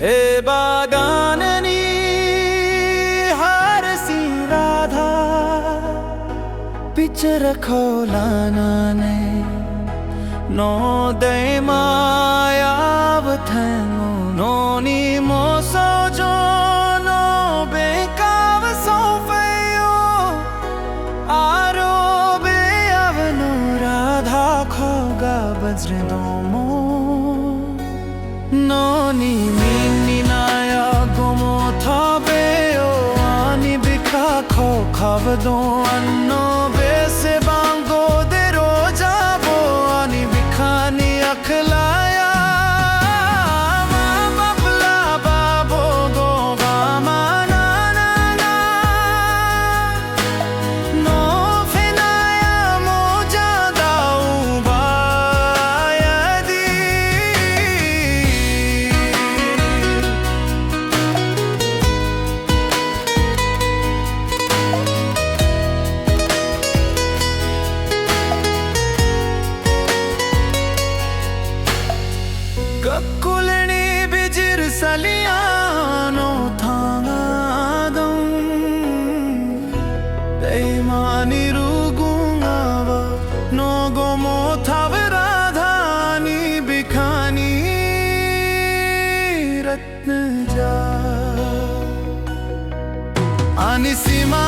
हे बागाननी हारसी Radha picture खोलाना ने no दे मायावथंगो नोनी moso जो no बेकाव सोफेयो आरो बे अवनो राधा खोगा बज्रे नोमो नोनी मिनी नाया गोमो थाबेयो आनी बिखा खो खावदो अन्नो बेसे बांगो दे रोजा बो आनी बिखानी अखलाया मामा पला बाबो गो गामा ना ना ना नो फिनाया मोजा दाऊ बायदी ककुलनी बिजिर सलियानो थांगादम बेईमानी रुगुंगावा नोगो मोथाव राधानी बिखानी रत्न जा आनी सीमा